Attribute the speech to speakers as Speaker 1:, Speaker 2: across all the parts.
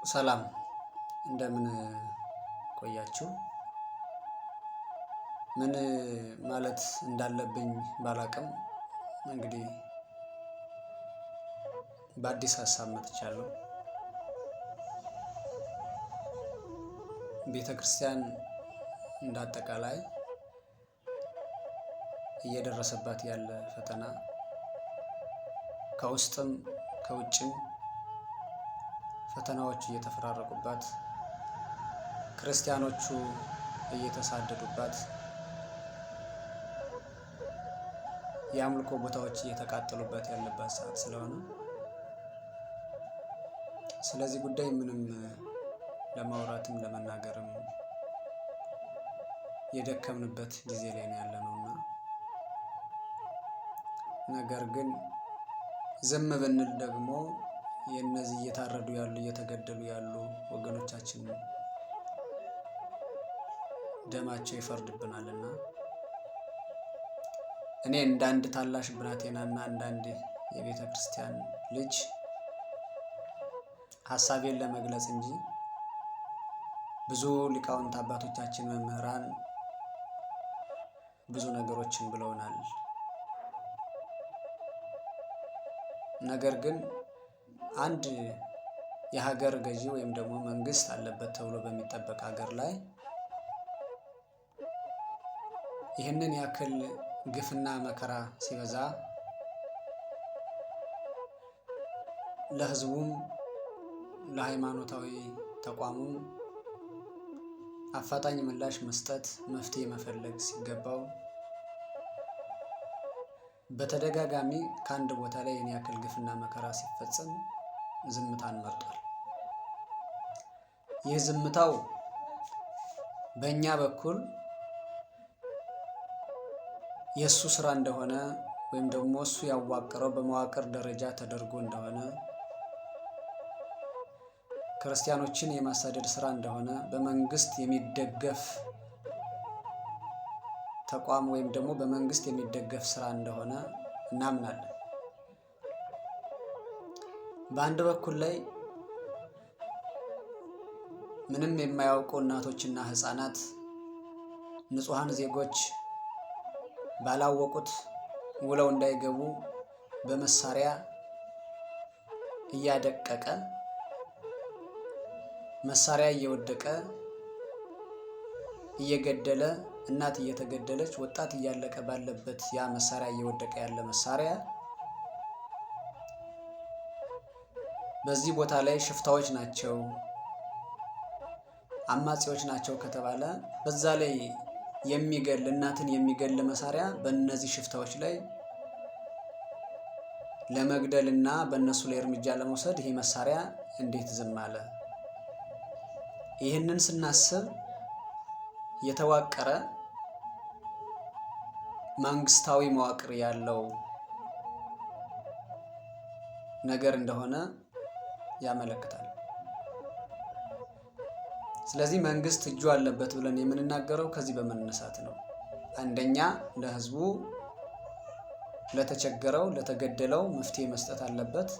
Speaker 1: ሰላም እንደምን ቆያችሁ? ምን ማለት እንዳለብኝ ባላቅም እንግዲህ በአዲስ ሀሳብ መጥቻለሁ። ቤተ ክርስቲያን እንደ አጠቃላይ እየደረሰባት ያለ ፈተና ከውስጥም ከውጭም ፈተናዎች እየተፈራረቁባት፣ ክርስቲያኖቹ እየተሳደዱባት፣ የአምልኮ ቦታዎች እየተቃጠሉበት ያለባት ሰዓት ስለሆነ ስለዚህ ጉዳይ ምንም ለማውራትም ለመናገርም የደከምንበት ጊዜ ላይ ነው ያለነውና ነገር ግን ዝም ብንል ደግሞ የነዚህ እየታረዱ ያሉ እየተገደሉ ያሉ ወገኖቻችን ደማቸው ይፈርድብናልና እኔ እንደ አንድ ታላሽ ብላቴናና እንደ አንድ የቤተ ክርስቲያን ልጅ ሀሳቤን ለመግለጽ እንጂ ብዙ ሊቃውንት አባቶቻችን መምህራን ብዙ ነገሮችን ብለውናል። ነገር ግን አንድ የሀገር ገዢ ወይም ደግሞ መንግስት አለበት ተብሎ በሚጠበቅ ሀገር ላይ ይህንን ያክል ግፍና መከራ ሲበዛ ለሕዝቡም ለሃይማኖታዊ ተቋሙም አፋጣኝ ምላሽ መስጠት መፍትሄ መፈለግ ሲገባው በተደጋጋሚ ከአንድ ቦታ ላይ ይህን ያክል ግፍና መከራ ሲፈጸም ዝምታን መርጧል። ይህ ዝምታው በእኛ በኩል የእሱ ስራ እንደሆነ ወይም ደግሞ እሱ ያዋቀረው በመዋቅር ደረጃ ተደርጎ እንደሆነ ክርስቲያኖችን የማሳደድ ስራ እንደሆነ በመንግስት የሚደገፍ ተቋም ወይም ደግሞ በመንግስት የሚደገፍ ስራ እንደሆነ እናምናለን። በአንድ በኩል ላይ ምንም የማያውቁ እናቶችና ህፃናት ንጹሃን ዜጎች ባላወቁት ውለው እንዳይገቡ በመሳሪያ እያደቀቀ መሳሪያ እየወደቀ እየገደለ እናት እየተገደለች ወጣት እያለቀ ባለበት ያ መሳሪያ እየወደቀ ያለ መሳሪያ በዚህ ቦታ ላይ ሽፍታዎች ናቸው፣ አማጺዎች ናቸው ከተባለ በዛ ላይ የሚገል እናትን የሚገል መሳሪያ በእነዚህ ሽፍታዎች ላይ ለመግደልና በእነሱ ላይ እርምጃ ለመውሰድ ይሄ መሳሪያ እንዴት ዝም አለ? ይህንን ስናስብ የተዋቀረ መንግስታዊ መዋቅር ያለው ነገር እንደሆነ ያመለክታል። ስለዚህ መንግስት እጁ አለበት ብለን የምንናገረው ከዚህ በመነሳት ነው። አንደኛ ለህዝቡ ለተቸገረው ለተገደለው መፍትሄ መስጠት አለበት።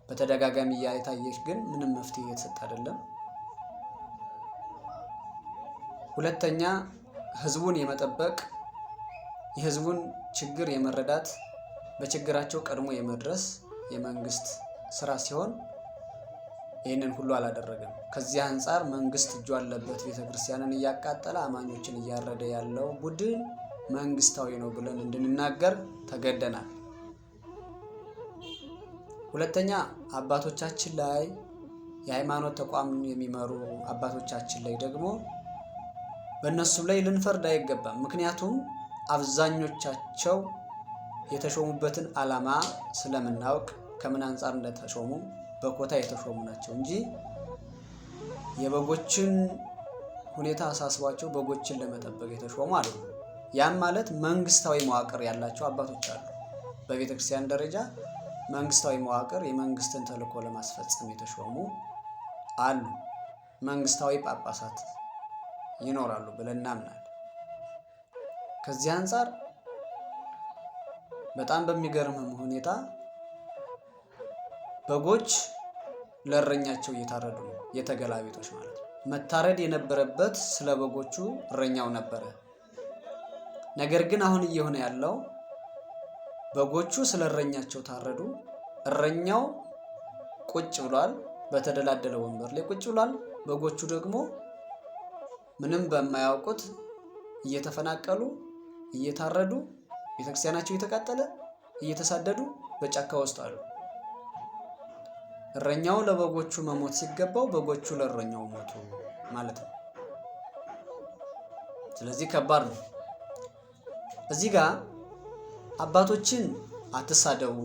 Speaker 1: በተደጋጋሚ እየታየች ግን ምንም መፍትሄ እየተሰጠ አይደለም። ሁለተኛ ህዝቡን የመጠበቅ የህዝቡን ችግር የመረዳት በችግራቸው ቀድሞ የመድረስ የመንግስት ስራ ሲሆን ይህንን ሁሉ አላደረገም። ከዚህ አንጻር መንግስት እጁ አለበት፣ ቤተክርስቲያንን እያቃጠለ አማኞችን እያረደ ያለው ቡድን መንግስታዊ ነው ብለን እንድንናገር ተገደናል። ሁለተኛ አባቶቻችን ላይ የሃይማኖት ተቋም የሚመሩ አባቶቻችን ላይ ደግሞ በእነሱ ላይ ልንፈርድ አይገባም። ምክንያቱም አብዛኞቻቸው የተሾሙበትን ዓላማ ስለምናውቅ ከምን አንጻር እንደተሾሙ በኮታ የተሾሙ ናቸው እንጂ የበጎችን ሁኔታ አሳስቧቸው በጎችን ለመጠበቅ የተሾሙ አይደሉም። ያም ማለት መንግስታዊ መዋቅር ያላቸው አባቶች አሉ። በቤተ ክርስቲያን ደረጃ መንግስታዊ መዋቅር የመንግስትን ተልዕኮ ለማስፈጸም የተሾሙ አሉ። መንግስታዊ ጳጳሳት ይኖራሉ ብለን እናምናለን። ከዚህ አንጻር በጣም በሚገርም ሁኔታ በጎች ለእረኛቸው እየታረዱ ነው። የተገላቢጦች ማለት ነው። መታረድ የነበረበት ስለ በጎቹ እረኛው ነበረ። ነገር ግን አሁን እየሆነ ያለው በጎቹ ስለ እረኛቸው ታረዱ። እረኛው ቁጭ ብሏል፣ በተደላደለ ወንበር ላይ ቁጭ ብሏል። በጎቹ ደግሞ ምንም በማያውቁት እየተፈናቀሉ እየታረዱ ቤተክርስቲያናቸው እየተቃጠለ እየተሳደዱ በጫካ ውስጥ አሉ። እረኛው ለበጎቹ መሞት ሲገባው በጎቹ ለእረኛው ሞቱ ማለት ነው። ስለዚህ ከባድ ነው። እዚህ ጋር አባቶችን አትሳደቡ፣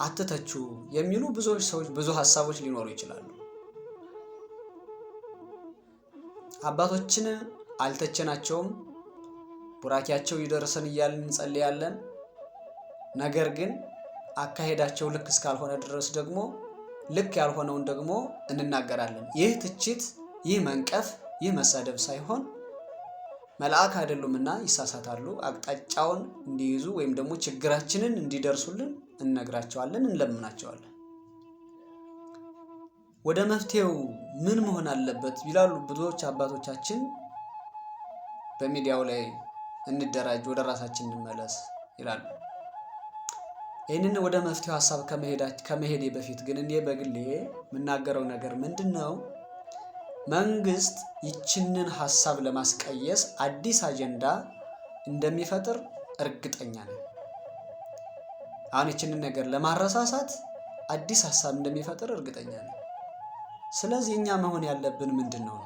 Speaker 1: አትተቹ የሚሉ ብዙ ሀሳቦች ሊኖሩ ይችላሉ። አባቶችን አልተቸናቸውም፣ ቡራኪያቸው ይደርሰን እያልን እንጸልያለን። ነገር ግን አካሄዳቸው ልክ እስካልሆነ ድረስ ደግሞ ልክ ያልሆነውን ደግሞ እንናገራለን። ይህ ትችት፣ ይህ መንቀፍ፣ ይህ መሳደብ ሳይሆን መልአክ አይደሉምና ይሳሳታሉ። አቅጣጫውን እንዲይዙ ወይም ደግሞ ችግራችንን እንዲደርሱልን እንነግራቸዋለን፣ እንለምናቸዋለን። ወደ መፍትሄው ምን መሆን አለበት ቢላሉ ብዙዎች አባቶቻችን በሚዲያው ላይ እንደራጅ፣ ወደ ራሳችን እንመለስ ይላሉ። ይህንን ወደ መፍትሄው ሀሳብ ከመሄዴ በፊት ግን እኔ በግሌ የምናገረው ነገር ምንድን ነው? መንግስት ይችንን ሀሳብ ለማስቀየስ አዲስ አጀንዳ እንደሚፈጥር እርግጠኛ ነኝ። አሁን ይችንን ነገር ለማረሳሳት አዲስ ሀሳብ እንደሚፈጥር እርግጠኛ ነኝ። ስለዚህ እኛ መሆን ያለብን ምንድን ነው?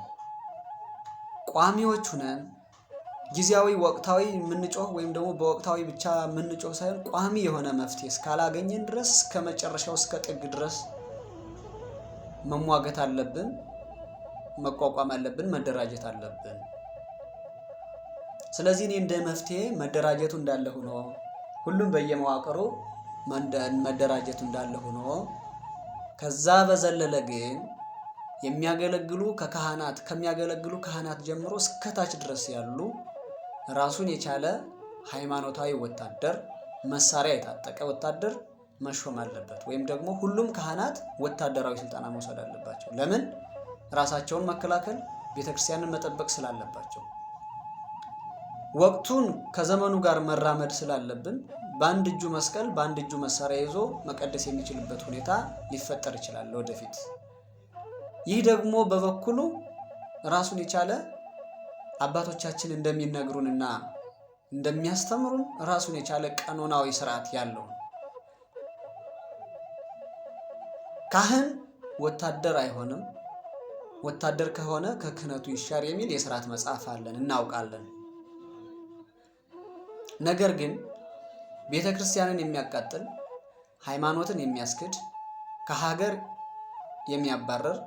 Speaker 1: ቋሚዎች ሁነን ጊዜያዊ ወቅታዊ የምንጮህ ወይም ደግሞ በወቅታዊ ብቻ የምንጮህ ሳይሆን ቋሚ የሆነ መፍትሄ እስካላገኘን ድረስ እስከ መጨረሻው እስከ ጥግ ድረስ መሟገት አለብን፣ መቋቋም አለብን፣ መደራጀት አለብን። ስለዚህ እኔ እንደ መፍትሄ መደራጀቱ እንዳለ ሆኖ ሁሉም በየመዋቅሩ መደራጀቱ እንዳለ ሆኖ ከዛ በዘለለ ግን ከሚያገለግሉ ካህናት ጀምሮ እስከታች ድረስ ያሉ ራሱን የቻለ ሃይማኖታዊ ወታደር፣ መሳሪያ የታጠቀ ወታደር መሾም አለበት። ወይም ደግሞ ሁሉም ካህናት ወታደራዊ ስልጠና መውሰድ አለባቸው። ለምን? ራሳቸውን መከላከል፣ ቤተክርስቲያንን መጠበቅ ስላለባቸው። ወቅቱን ከዘመኑ ጋር መራመድ ስላለብን በአንድ እጁ መስቀል በአንድ እጁ መሳሪያ ይዞ መቀደስ የሚችልበት ሁኔታ ሊፈጠር ይችላል ወደፊት። ይህ ደግሞ በበኩሉ ራሱን የቻለ አባቶቻችን እንደሚነግሩንና እንደሚያስተምሩን ራሱን የቻለ ቀኖናዊ ስርዓት ያለው ካህን ወታደር አይሆንም። ወታደር ከሆነ ከክህነቱ ይሻር የሚል የሥርዓት መጽሐፍ አለን፣ እናውቃለን። ነገር ግን ቤተክርስቲያንን የሚያቃጥል፣ ሃይማኖትን የሚያስክድ፣ ከሀገር የሚያባረር፣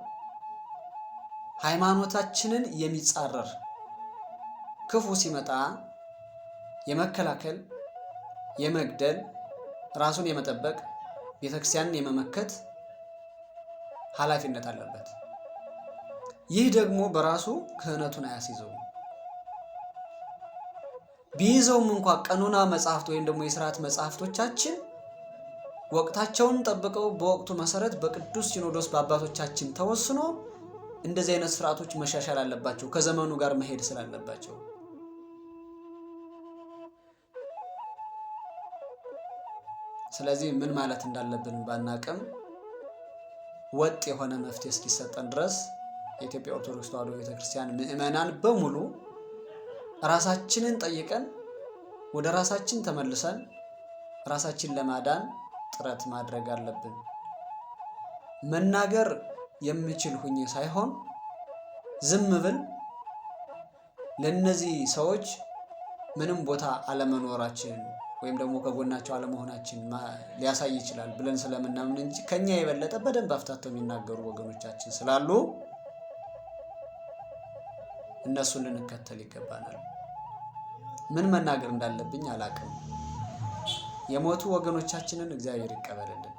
Speaker 1: ሃይማኖታችንን የሚጻረር ክፉ ሲመጣ የመከላከል፣ የመግደል፣ ራሱን የመጠበቅ፣ ቤተክርስቲያንን የመመከት ኃላፊነት አለበት። ይህ ደግሞ በራሱ ክህነቱን አያስይዘውም። ቢይዘውም እንኳ ቀኖና መጽሐፍት ወይም ደግሞ የሥርዓት መጽሐፍቶቻችን ወቅታቸውን ጠብቀው በወቅቱ መሰረት በቅዱስ ሲኖዶስ በአባቶቻችን ተወስኖ እንደዚህ አይነት ስርዓቶች መሻሻል አለባቸው፣ ከዘመኑ ጋር መሄድ ስላለባቸው። ስለዚህ ምን ማለት እንዳለብን ባናቅም ወጥ የሆነ መፍትሄ እስኪሰጠን ድረስ የኢትዮጵያ ኦርቶዶክስ ተዋሕዶ ቤተክርስቲያን ምዕመናን በሙሉ ራሳችንን ጠይቀን ወደ ራሳችን ተመልሰን ራሳችን ለማዳን ጥረት ማድረግ አለብን። መናገር የምችል ሁኜ ሳይሆን ዝም ብል ለነዚህ ሰዎች ምንም ቦታ አለመኖራችን ወይም ደግሞ ከጎናቸው አለመሆናችን ሊያሳይ ይችላል ብለን ስለምናምን እንጂ ከኛ የበለጠ በደንብ አፍታተው የሚናገሩ ወገኖቻችን ስላሉ እነሱን ልንከተል ይገባናል። ምን መናገር እንዳለብኝ አላቅም። የሞቱ ወገኖቻችንን እግዚአብሔር ይቀበልልን።